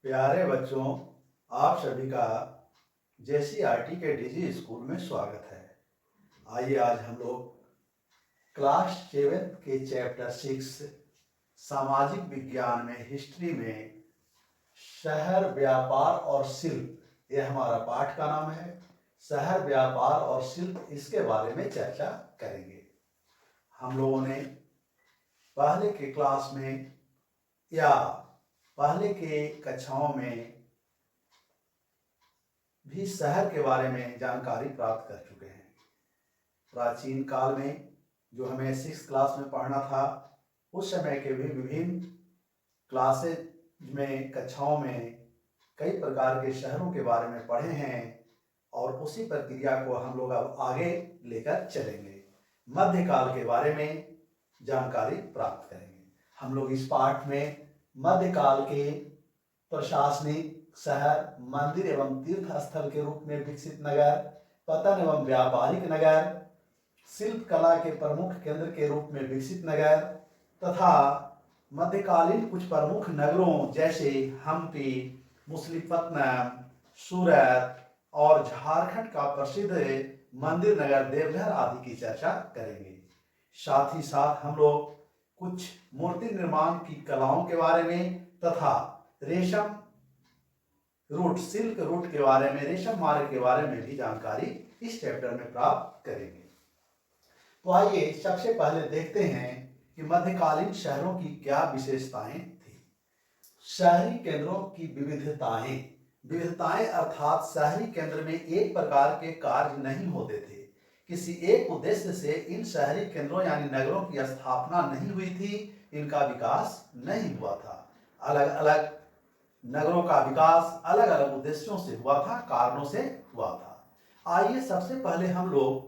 प्यारे बच्चों, आप सभी का जेसीईआरटी के डिजी स्कूल में स्वागत है। आइए आज हम लोग क्लास 7 के चैप्टर 6 सामाजिक विज्ञान में हिस्ट्री में शहर व्यापार और शिल्प, यह हमारा पाठ का नाम है। शहर व्यापार और शिल्प, इसके बारे में चर्चा करेंगे। हम लोगों ने पहले के क्लास में या पहले के कक्षाओं में भी शहर के बारे में जानकारी प्राप्त कर चुके हैं। प्राचीन काल में जो हमें 6 क्लास में पढ़ना था, उस समय के भी विभिन्न क्लासेज में, कक्षाओं में कई प्रकार के शहरों के बारे में पढ़े हैं और उसी प्रक्रिया को हम लोग अब आगे लेकर चलेंगे। मध्यकाल के बारे में जानकारी प्राप्त करेंगे। हम लोग इस पाठ में मध्यकाल के प्रशासनिक शहर, मंदिर एवं तीर्थ स्थल के रूप में विकसित नगर, पतन एवं व्यापारिक नगर, शिल्प कला के प्रमुख केंद्र के रूप में विकसित नगर तथा मध्यकालीन कुछ प्रमुख नगरों जैसे हम्पी, मुसलिपत्तनम, सूरत और झारखंड का प्रसिद्ध मंदिर नगर देवघर आदि की चर्चा करेंगे। साथ ही साथ हम लोग कुछ मूर्ति निर्माण की कलाओं के बारे में तथा रेशम रूट, सिल्क रूट के बारे में, रेशम मार्ग के बारे में भी जानकारी इस चैप्टर में प्राप्त करेंगे। तो आइए सबसे पहले देखते हैं कि मध्यकालीन शहरों की क्या विशेषताएं थी। शहरी केंद्रों की विविधताएं अर्थात शहरी केंद्र में एक प्रकार के कार्य नहीं होते थे। किसी एक उद्देश्य से इन शहरी केंद्रों यानी नगरों की स्थापना नहीं हुई थी, इनका विकास नहीं हुआ था। अलग अलग नगरों का विकास अलग अलग उद्देश्यों से हुआ था, कारणों से हुआ था। आइए सबसे पहले हम लोग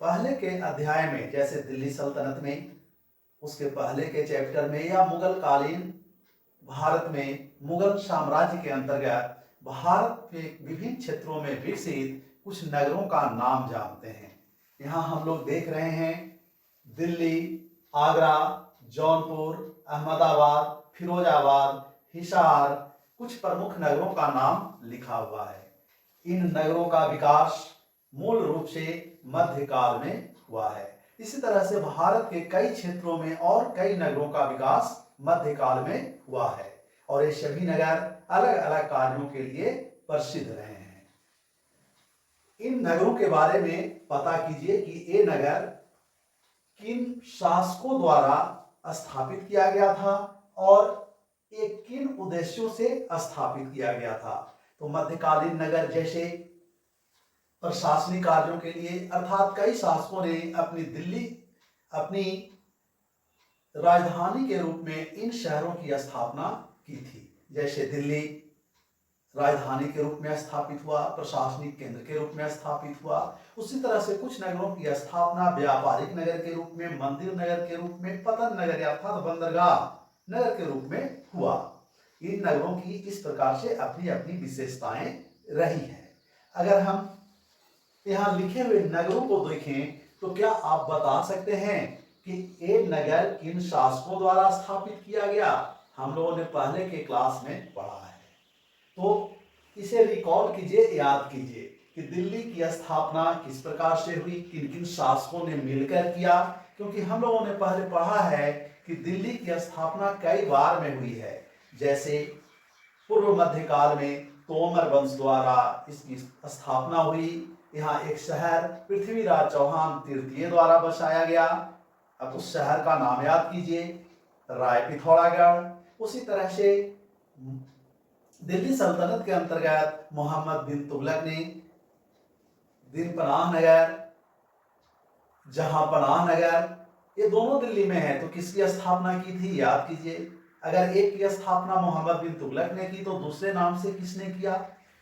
पहले के अध्याय में, जैसे दिल्ली सल्तनत में, उसके पहले के चैप्टर में, या मुगल कालीन भारत में मुगल साम्राज्य के अंतर्गत भारत के विभिन्न क्षेत्रों में विकसित कुछ नगरों का नाम जानते हैं। यहाँ हम लोग देख रहे हैं दिल्ली, आगरा, जौनपुर, अहमदाबाद, फिरोजाबाद, हिसार, कुछ प्रमुख नगरों का नाम लिखा हुआ है। इन नगरों का विकास मूल रूप से मध्यकाल में हुआ है। इसी तरह से भारत के कई क्षेत्रों में और कई नगरों का विकास मध्यकाल में हुआ है और ये सभी नगर अलग अलग कार्यों के लिए प्रसिद्ध रहे हैं। इन नगरों के बारे में पता कीजिए कि ये नगर किन शासकों द्वारा स्थापित किया गया था और एक किन उद्देश्यों से स्थापित किया गया था। तो मध्यकालीन नगर जैसे प्रशासनिक कार्यों के लिए, अर्थात कई शासकों ने अपनी राजधानी के रूप में इन शहरों की स्थापना की थी। जैसे दिल्ली राजधानी के रूप में स्थापित हुआ, प्रशासनिक केंद्र के रूप में स्थापित हुआ। उसी तरह से कुछ नगरों की स्थापना व्यापारिक नगर के रूप में, मंदिर नगर के रूप में, पतन नगर अर्थात बंदरगाह नगर के रूप में हुआ। इन नगरों की इस प्रकार से अपनी अपनी विशेषताएं रही हैं। अगर हम यहाँ लिखे हुए नगरों को देखें तो क्या आप बता सकते हैं कि ये नगर किन शासकों द्वारा स्थापित किया गया? हम लोगों ने पहले के क्लास में पढ़ा है, तो इसे रिकॉल कीजिए, याद कीजिए कि दिल्ली की स्थापना किस प्रकार से हुई, किन किन शासकों ने मिलकर किया। क्योंकि हम लोगों ने पहले पढ़ा है कि दिल्ली की स्थापना कई बार में हुई है। जैसे पूर्व मध्यकाल में तोमर वंश द्वारा इसकी स्थापना हुई। यहाँ एक शहर पृथ्वीराज चौहान तृतीय द्वारा बसाया गया। अब उस शहर का नाम याद कीजिए, राय पिथौरागढ़। उसी तरह से दिल्ली सल्तनत के अंतर्गत मोहम्मद बिन तुगलक ने दिनपनाह नगर, जहांपनाह नगर, ये दोनों दिल्ली में है। तो किसकी स्थापना की थी, याद कीजिए। अगर एक की स्थापना मोहम्मद बिन तुगलक ने की तो दूसरे नाम से किसने किया,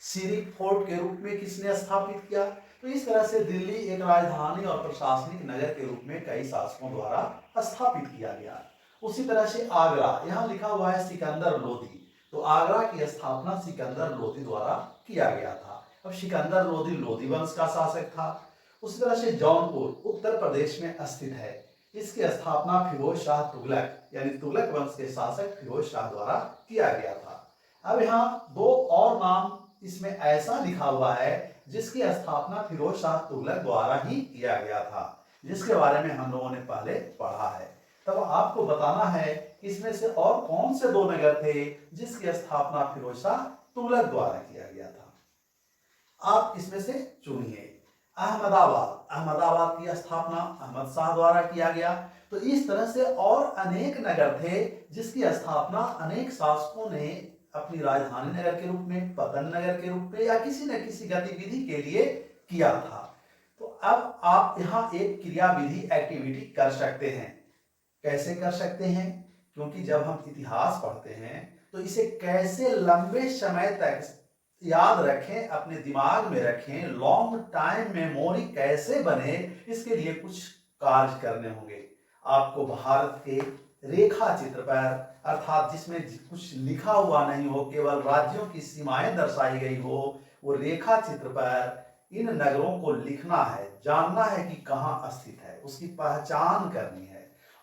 सिरिक फोर्ट के रूप में किसने स्थापित किया। तो इस तरह से दिल्ली एक राजधानी और प्रशासनिक नगर के रूप में कई शासकों द्वारा स्थापित किया गया। उसी तरह से आगरा, यहाँ लिखा हुआ है सिकंदर लोदी, तो आगरा की स्थापना सिकंदर लोदी द्वारा किया गया था। अब सिकंदर लोदी लोदी वंश का शासक था। उसी तरह से जौनपुर उत्तर प्रदेश में स्थित है, इसकी स्थापना फिरोज शाह तुगलक यानी तुगलक वंश के शासक फिरोज शाह द्वारा किया गया था। अब यहाँ दो और नाम इसमें ऐसा लिखा हुआ है जिसकी स्थापना फिरोज शाह तुगलक द्वारा ही किया गया था, जिसके बारे में हम लोगों ने पहले पढ़ा है। तब आपको बताना है इसमें से और कौन से दो नगर थे जिसकी स्थापना फिरोज शाह तुगलक द्वारा किया गया था। आप इसमें से चुनिए। अहमदाबाद, अहमदाबाद की स्थापना अहमद शाह द्वारा किया गया। तो इस तरह से और अनेक नगर थे जिसकी स्थापना अनेक शासकों ने अपनी राजधानी नगर के रूप में, पतन नगर के रूप में या किसी न किसी गतिविधि के लिए किया था। तो अब आप यहाँ एक क्रियाविधि एक्टिविटी कर सकते हैं। कैसे कर सकते हैं? क्योंकि जब हम इतिहास पढ़ते हैं तो इसे कैसे लंबे समय तक याद रखें, अपने दिमाग में रखें, लॉन्ग टाइम मेमोरी कैसे बने, इसके लिए कुछ कार्य करने होंगे। आपको भारत के रेखा चित्र पर, अर्थात जिसमें कुछ लिखा हुआ नहीं हो, केवल राज्यों की सीमाएं दर्शाई गई हो, वो रेखा चित्र पर इन नगरों को लिखना है, जानना है कि कहाँ स्थित है, उसकी पहचान करनी है।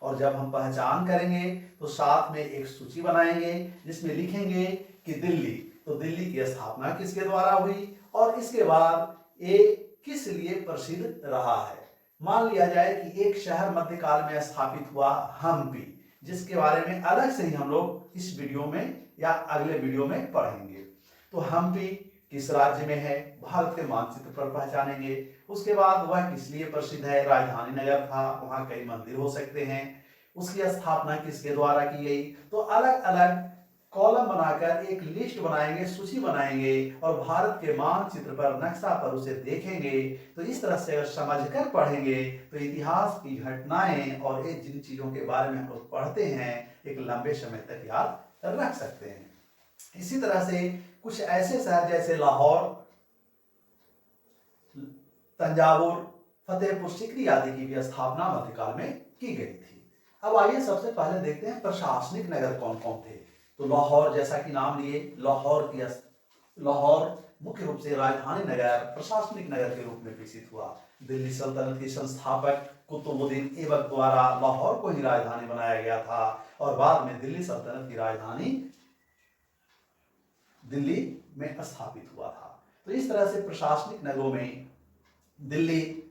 और जब हम पहचान करेंगे तो साथ में एक सूची बनाएंगे जिसमें लिखेंगे कि दिल्ली, तो दिल्ली की स्थापना किसके द्वारा हुई और इसके बाद ये किस लिए प्रसिद्ध रहा है। मान लिया जाए कि एक शहर मध्यकाल में स्थापित हुआ हम्पी, जिसके बारे में अलग से ही हम लोग इस वीडियो में या अगले वीडियो में पढ़ेंगे। तो हम्पी किस राज्य में है, भारत के मानचित्र पर पहचानेंगे। उसके बाद वह किस लिए प्रसिद्ध है, राजधानी नगर था, वहां कई मंदिर हो सकते हैं, उसकी स्थापना किसके द्वारा की गई। तो अलग अलग कॉलम बनाकर एक लिस्ट बनाएंगे, सूची बनाएंगे और भारत के मानचित्र पर, नक्शा पर उसे देखेंगे। तो इस तरह से अगर समझकर पढ़ेंगे तो इतिहास की घटनाएं और ये जिन चीजों के बारे में हम लोग पढ़ते हैं एक लंबे समय तक याद रख सकते हैं। इसी तरह से कुछ ऐसे शहर जैसे लाहौर, तंजावुर, फतेहपुर सीकरी आदि की भी स्थापना मध्यकाल में की गई थी। अब आइए सबसे पहले देखते हैं प्रशासनिक नगर कौन कौन थे। तो लाहौर, जैसा कि नाम लिए, लाहौर मुख्य रूप से राजधानी नगर, प्रशासनिक नगर के रूप में विकसित हुआ। दिल्ली सल्तनत के संस्थापक कुतुबुद्दीन ऐबक द्वारा लाहौर को ही राजधानी बनाया गया था और बाद में दिल्ली सल्तनत की राजधानी दिल्ली में स्थापित हुआ था। तो इस तरह से प्रशासनिक नगरों में दिल्ली,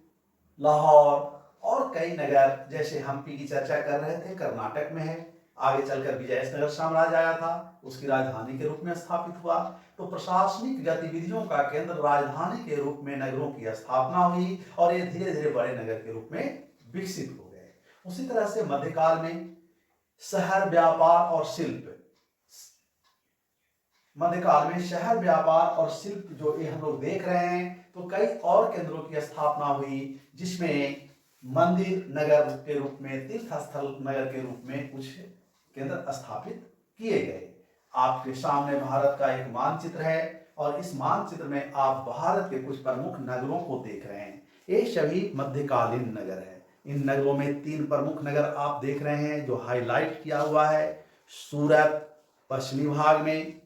लाहौर और कई नगर, जैसे हम्पी की चर्चा कर रहे थे, कर्नाटक में है, आगे चलकर विजयनगर साम्राज्य आया था, उसकी राजधानी के रूप में स्थापित हुआ। तो प्रशासनिक गतिविधियों का केंद्र राजधानी के रूप में नगरों की स्थापना हुई और ये धीरे धीरे बड़े नगर के रूप में विकसित हो गए। उसी तरह से मध्यकाल में शहर, व्यापार और शिल्प, मध्यकाल में शहर, व्यापार और शिल्प जो ये हम लोग देख रहे हैं, तो कई और केंद्रों की स्थापना हुई जिसमें मंदिर नगर के रूप में, तीर्थ स्थल नगर के रूप में कुछ केंद्र स्थापित किए गए। आपके सामने भारत का एक मानचित्र है और इस मानचित्र में आप भारत के कुछ प्रमुख नगरों को देख रहे हैं। ये सभी मध्यकालीन नगर है। इन नगरों में 3 प्रमुख नगर आप देख रहे हैं जो हाईलाइट किया हुआ है। सूरत पश्चिमी भाग में,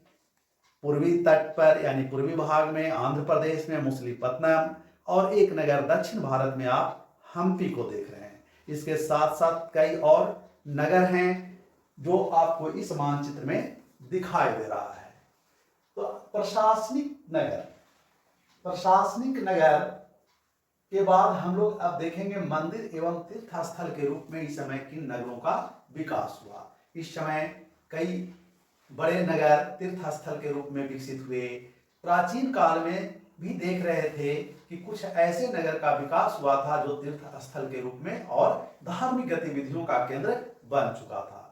पूर्वी तट पर यानी पूर्वी भाग में आंध्र प्रदेश में मछलीपट्टनम, और एक नगर दक्षिण भारत में आप हम्पी को देख रहे हैं। इसके साथ साथ कई और नगर हैं जो आपको इस मानचित्र में दिखाई दे रहा है। तो प्रशासनिक नगर के बाद हम लोग अब देखेंगे मंदिर एवं तीर्थ स्थल के रूप में इस समय किन नगरों का विकास हुआ। इस समय कई बड़े नगर तीर्थ स्थल के रूप में विकसित हुए। प्राचीन काल में भी देख रहे थे कि कुछ ऐसे नगर का विकास हुआ था जो तीर्थ स्थल के रूप में और धार्मिक गतिविधियों का केंद्र बन चुका था।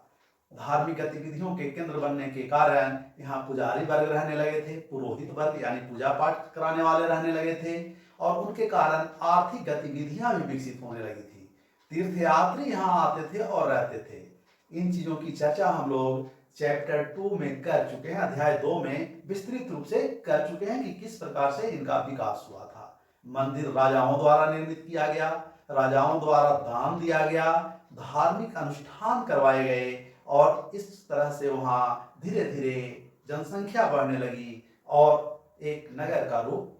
धार्मिक गतिविधियों के केंद्र बनने के कारण यहाँ पुजारी वर्ग रहने लगे थे, पुरोहित वर्ग यानी पूजा पाठ कराने वाले रहने लगे थे और उनके कारण आर्थिक गतिविधियां भी विकसित होने लगी थी। तीर्थयात्री यहाँ आते थे और रहते थे। इन चीजों की चर्चा हम लोग चैप्टर 2 में कर चुके हैं, अध्याय 2 में विस्तृत रूप से कर चुके हैं कि किस प्रकार से इनका विकास हुआ था। मंदिर राजाओं द्वारा निर्मित किया गया, राजाओं द्वारा दान दिया गया, धार्मिक अनुष्ठान करवाए गए और इस तरह से वहां धीरे धीरे जनसंख्या बढ़ने लगी और एक नगर का रूप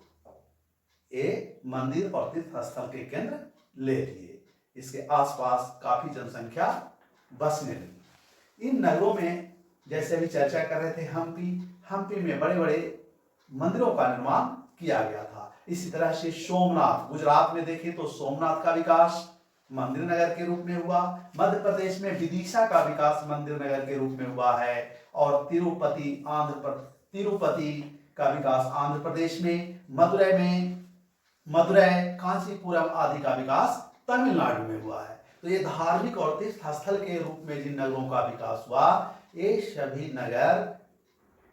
ये मंदिर और तीर्थ स्थल के केंद्र ले लिए। इसके आसपास काफी जनसंख्या बसने लगी। इन नगरों में जैसे अभी चर्चा कर रहे थे हम्पी में बड़े बड़े मंदिरों का निर्माण किया गया था। इसी तरह से सोमनाथ, गुजरात में देखें तो सोमनाथ का विकास मंदिर नगर के रूप में हुआ। मध्य प्रदेश में विदिशा का विकास मंदिर नगर के रूप में हुआ है। और तिरुपति का विकास आंध्र प्रदेश में, मदुरै, कांचीपुरम आदि का विकास तमिलनाडु में हुआ है। तो ये धार्मिक और तीर्थ स्थल के रूप में जिन नगरों का विकास हुआ, ये सभी नगर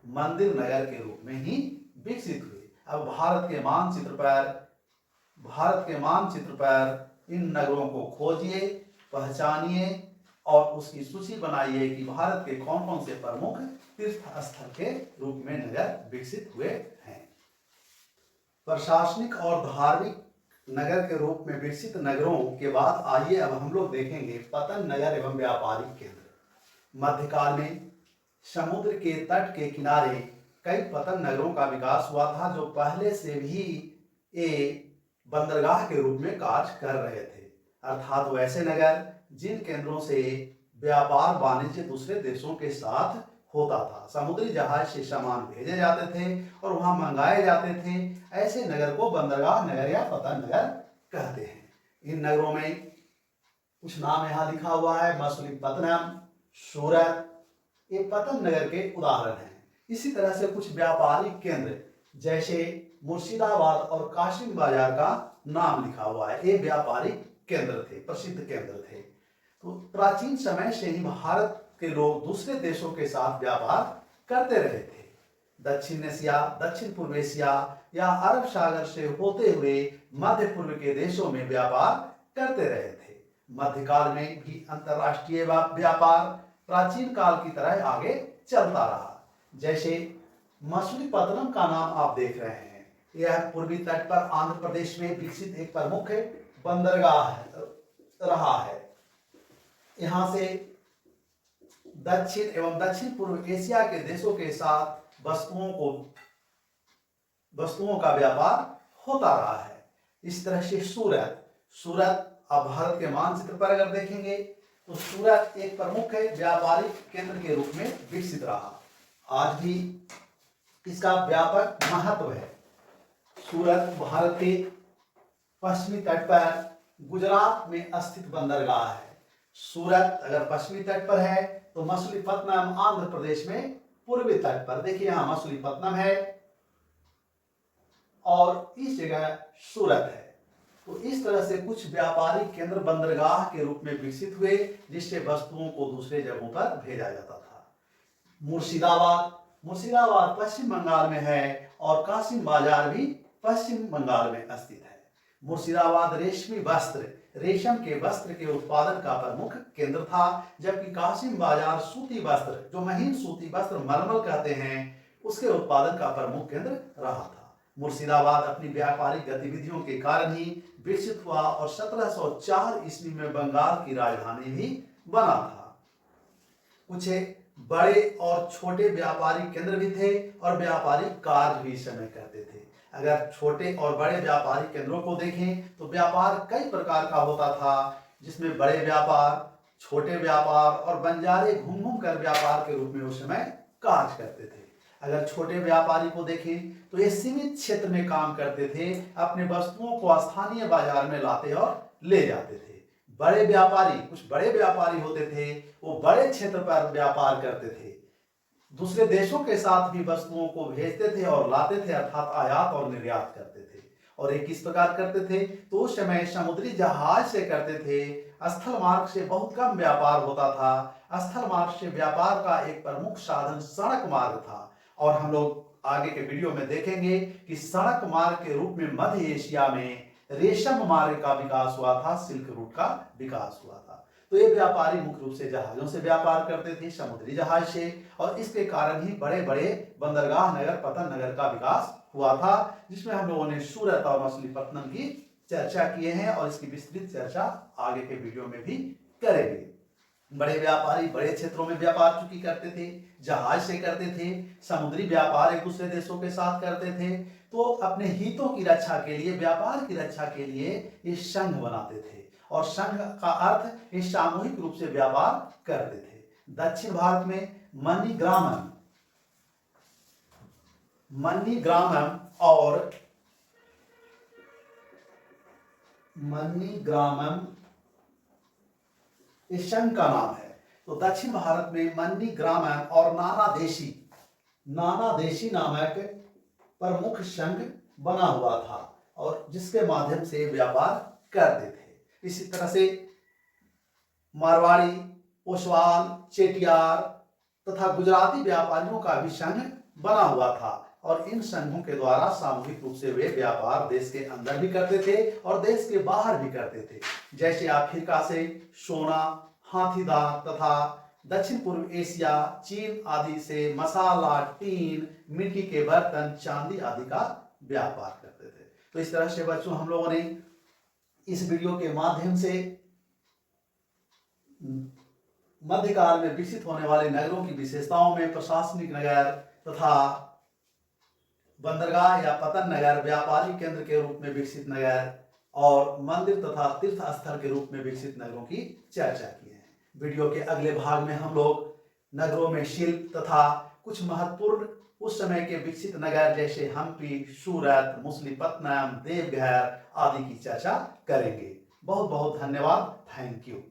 मंदिर नगर के रूप में ही विकसित हुए। अब भारत के मानचित्र पर इन नगरों को खोजिए, पहचानिए और उसकी सूची बनाइए कि भारत के कौन कौन से प्रमुख तीर्थ स्थल के रूप में नगर विकसित हुए हैं। प्रशासनिक और धार्मिक नगर के रूप में विकसित नगरों के बाद आइए अब हम लोग देखेंगे पतन नगर एवं व्यापारिक केंद्र। मध्यकाल में समुद्र के तट के किनारे कई पतन नगरों का विकास हुआ था, जो पहले से भी बंदरगाह के रूप में कार्य कर रहे थे, अर्थात वैसे नगर जिन केंद्रों से व्यापार वाणिज्य दूसरे देशों के साथ होता था। समुद्री जहाज से सामान भेजे जाते थे और वहां मंगाए जाते थे। ऐसे नगर को बंदरगाह नगर या पतन नगर कहते हैं। इन नगरों में कुछ नाम यहाँ लिखा हुआ है, मछलीपत्तनम, सूरत, ये पतन नगर के उदाहरण हैं। इसी तरह से कुछ व्यापारिक केंद्र जैसे मुर्शिदाबाद और कासिम बाजार का नाम लिखा हुआ है, ये व्यापारिक केंद्र थे, प्रसिद्ध केंद्र थे। तो प्राचीन समय से ही भारत के लोग दूसरे देशों के साथ व्यापार करते रहे थे। दक्षिण एशिया, दक्षिण पूर्व एशिया या अरब सागर से होते हुए मध्य पूर्व के देशों में व्यापार करते रहे थे। मध्यकाल में भी अंतरराष्ट्रीय व्यापार प्राचीन काल की तरह आगे चलता रहा। जैसे मछलीपत्तनम का नाम आप देख रहे हैं, यह पूर्वी तट पर आंध्र प्रदेश में विकसित एक प्रमुख बंदरगाह रहा है। यहाँ से दक्षिण एवं दक्षिण पूर्व एशिया के देशों के साथ वस्तुओं का व्यापार होता रहा है। इस तरह से सूरत अब भारत के मानचित्र पर अगर देखेंगे तो सूरत एक प्रमुख व्यापारिक केंद्र के रूप में विकसित रहा। आज भी इसका व्यापक महत्व है। सूरत भारत के पश्चिमी तट पर गुजरात में स्थित बंदरगाह है। सूरत अगर पश्चिमी तट पर है तो मछलीपत्तनम आंध्र प्रदेश में पूर्वी तट पर, देखिए यहाँ मछलीपत्तनम है और इस जगह सूरत है। तो इस तरह से कुछ व्यापारिक केंद्र बंदरगाह के रूप में विकसित हुए, जिससे वस्तुओं को दूसरे जगहों पर भेजा जाता था। मुर्शिदाबाद पश्चिम बंगाल में है और कासिम बाजार भी पश्चिम बंगाल में स्थित है। मुर्शिदाबाद रेशम के वस्त्र के उत्पादन का प्रमुख केंद्र था, जबकि कासिम बाजार सूती वस्त्र, जो महीन सूती वस्त्र मलमल कहते हैं, उसके उत्पादन का प्रमुख केंद्र रहा था। मुर्शिदाबाद अपनी व्यापारिक गतिविधियों के कारण ही विकसित हुआ और 1704 ईस्वी में बंगाल की राजधानी भी बना था। कुछ बड़े और छोटे व्यापारिक केंद्र भी थे और व्यापारिक कार्य भी समय करते थे। अगर छोटे और बड़े व्यापारिक केंद्रों को देखें तो व्यापार कई प्रकार का होता था, जिसमें बड़े व्यापार, छोटे व्यापार और बंजारे घूम घूम कर व्यापार के रूप में उस समय कार्य करते थे। अगर छोटे व्यापारी को देखें तो ये सीमित क्षेत्र में काम करते थे, अपने वस्तुओं को स्थानीय बाजार में लाते और ले जाते थे। कुछ बड़े व्यापारी होते थे, वो बड़े क्षेत्र पर व्यापार करते थे, दूसरे देशों के साथ भी वस्तुओं को भेजते थे और लाते थे, अर्थात आयात और निर्यात करते थे। और ये किस प्रकार करते थे? तो उस समय समुद्री जहाज से करते थे। स्थल मार्ग से बहुत कम व्यापार होता था। स्थल मार्ग से व्यापार का एक प्रमुख साधन सड़क मार्ग था, और हम लोग आगे के वीडियो में देखेंगे कि सड़क मार्ग के रूप में मध्य एशिया में रेशम मार्ग का विकास हुआ था, सिल्क रूट का विकास हुआ था। तो ये व्यापारी मुख्य रूप से जहाजों से व्यापार करते थे, समुद्री जहाज से, और इसके कारण ही बड़े बड़े बंदरगाह नगर, पतन नगर का विकास हुआ था, जिसमें हम लोगों ने सूरत और मछलीपत्तनम की चर्चा किए हैं और इसकी विस्तृत चर्चा आगे के वीडियो में भी करेंगे। बड़े व्यापारी बड़े क्षेत्रों में व्यापार चूंकि करते थे, जहाज से करते थे, समुद्री व्यापार एक दूसरे देशों के साथ करते थे, तो अपने हितों की रक्षा के लिए, व्यापार की रक्षा के लिए ये संघ बनाते थे, और संघ का अर्थ ये सामूहिक रूप से व्यापार करते थे। दक्षिण भारत में मणिग्रामम, मणिग्रामम और मणिग्रामम इस संघ का नाम है। तो दक्षिण भारत में मणिग्रामम और नानादेशी नामक प्रमुख संघ बना हुआ था और जिसके माध्यम से व्यापार करते थे। इसी तरह से मारवाड़ी, ओसवाल, चेटियार तथा गुजराती व्यापारियों का भी संघ बना हुआ था और इन संघों के द्वारा सामूहिक रूप से वे व्यापार देश के अंदर भी करते थे और देश के बाहर भी करते थे। जैसे अफ्रीका से सोना, हाथी दांत तथा दक्षिण पूर्व एशिया, चीन आदि से मसाला, टीन, मिट्टी के बर्तन, चांदी आदि का व्यापार करते थे। तो इस तरह से बच्चों हम लोगों ने इस वीडियो के माध्यम से मध्यकाल में विकसित होने वाले नगरों की विशेषताओं में प्रशासनिक नगर तथा बंदरगाह या पतन नगर, व्यापारिक केंद्र के रूप में विकसित नगर और मंदिर तथा तीर्थ स्थल के रूप में विकसित नगरों की चर्चा की है। वीडियो के अगले भाग में हम लोग नगरों में शिल्प तथा कुछ महत्वपूर्ण उस समय के विकसित नगर जैसे हम्पी, सूरत, मछलीपट्टनम, देवघर आदि की चर्चा करेंगे। बहुत बहुत धन्यवाद। Thank you.